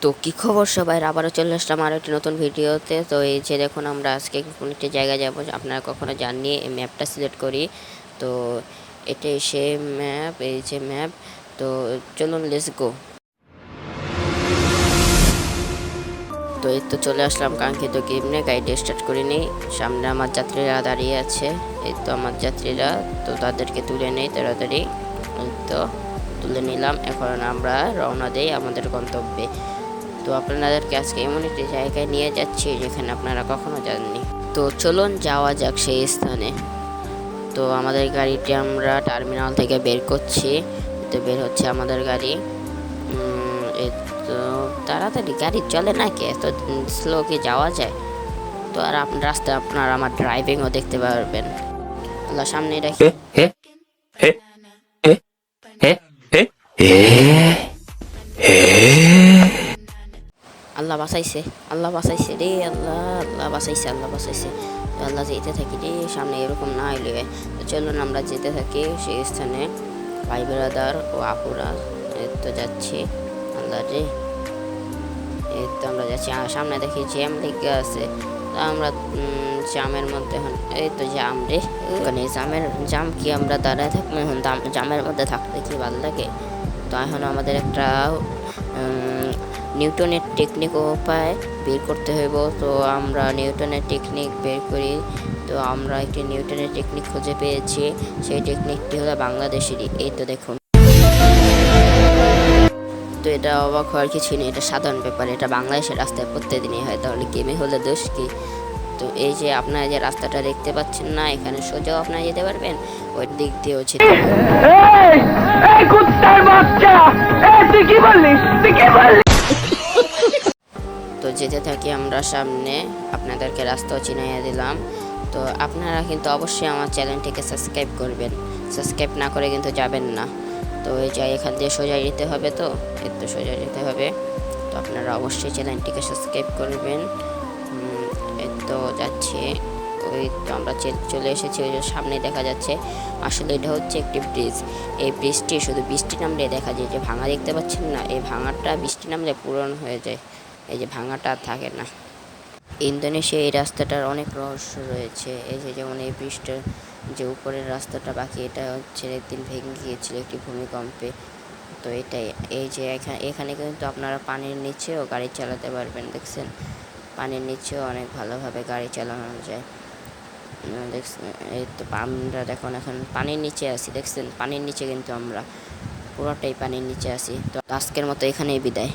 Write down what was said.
তো কি খবর সবাই, আবারও চলে আসলাম আর একটি নতুন ভিডিওতে। তো এই যে দেখুন, আমরা আজকে কোন একটি জায়গায় যাব, আপনারা কখনো জাননি। এই ম্যাপটা সিলেক্ট করি, তো এটাই সে ম্যাপ, এই যে ম্যাপ। তো চলুন, লেটস গো। তো এই তো চলে আসলাম কাঙ্ক্ষিত গেমে। গাড়িটা স্টার্ট করে নিই। সামনে আমার যাত্রীরা দাঁড়িয়ে আছে, এই তো আমার যাত্রীরা। তো তাদেরকে তুলে নেই তাড়াতাড়ি। এই তো তুলে নিলাম। এখন আমরা রওনা দেই আমাদের গন্তব্যে। তো আপনাদেরকে আজকে এমন একটি জায়গায় নিয়ে যাচ্ছি যেখানে আপনারা কখনো যাননি। তো চলুন যাওয়া যাক সেই স্থানে। তো আমাদের গাড়িটি আমরা টার্মিনাল থেকে বের করছি। তো বের হচ্ছে আমাদের গাড়ি। এই তো তাড়াতাড়ি গাড়ি চলে না, কি এত স্লো কি যাওয়া যায়? তো আর রাস্তায় আপনার আমার ড্রাইভিংও দেখতে পারবেন। আল্লাহ, সামনে রাখি। আল্লাহ বাঁচাইছে, আল্লাহ বাঁচাইছে রে, আল্লাহ আল্লাহ বাঁচাইছে, আল্লাহ বাঁচাইছে। তো আল্লাহ যেতে থাকি রে, সামনে এরকম না হইলে। তো চলুন আমরা যেতে থাকি সেই স্থানে। ভাই ব্রাদার ও আপুরা, এই তো যাচ্ছি। আল্লাহ রে, এই তো আমরা যাচ্ছি। সামনে দেখি জ্যাম লেগে আছে। তো আমরা জামের মধ্যে, এই তো জাম রে, ওখানে জাম কি আমরা দাঁড়ায় থাকবো এখন? জামের মধ্যে থাকতে কি ভালো লাগে? তো এখন আমাদের একটা নিউটনের টেকনিক উপায় বের করতে হইব। তো আমরা নিউটনের টেকনিক বের করি। তো আমরা একটি নিউটনের টেকনিক খুঁজে পেয়েছি। সেই টেকনিকটি হলো বাংলাদেশেরই। এই তো দেখুন। তো এটা অবাক হওয়ার কিছু নেই, এটা সাধারণ ব্যাপার। এটা বাংলাদেশের রাস্তায় প্রত্যেকদিনই হয়, তাহলে গেমে হলে দোষ কি? তো এই যে আপনারা যে রাস্তাটা দেখতে পাচ্ছেন না, এখানে সোজাও আপনারা যেতে পারবেন, ওই দিক দিয়েও যেতে পারবেন। তো যেতে থাকি আমরা সামনে, আপনাদেরকে রাস্তাও চিনাইয়া দিলাম। তো আপনারা কিন্তু অবশ্যই আমার চ্যানেলটিকে সাবস্ক্রাইব করবেন, সাবস্ক্রাইব না করে কিন্তু যাবেন না। তো এই যে এখান দিয়ে সোজা যেতে হবে, তো এর তো সোজা যেতে হবে। তো আপনারা অবশ্যই চ্যানেলটিকে সাবস্ক্রাইব করবেন। এই তো যাচ্ছে, ওই তো আমরা চলে এসেছি। ওই যে সামনে দেখা যাচ্ছে, আসলে এটা হচ্ছে একটি ব্রিজ। এই ব্রিজটি শুধু বৃষ্টি নামলে দেখা যায়, যে ভাঙা দেখতে পাচ্ছেন না, এই ভাঙাটা বৃষ্টি নামলে পূরণ হয়ে যায়, এই যে ভাঙাটা থাকে না। ইন্দোনেশিয়া এই রাস্তাটার অনেক রহস্য রয়েছে। এই যে যেমন এই ব্রিজটার যে উপরের রাস্তাটা বাকি, এটা হচ্ছে একদিন ভেঙে গিয়েছিল একটি ভূমিকম্পে। তো এটাই, এই যে এখানে কিন্তু আপনারা পানির নিচেও গাড়ি চালাতে পারবেন। দেখছেন, পানির নিচেও অনেক ভালোভাবে গাড়ি চালানো যায়। দেখছেন, এই তো আমরা দেখুন এখন পানির নিচে আছি। দেখছেন, পানির নিচে কিন্তু আমরা পুরোটাই পানির নিচে আছি। তো আজকের মতো এখানেই বিদায়।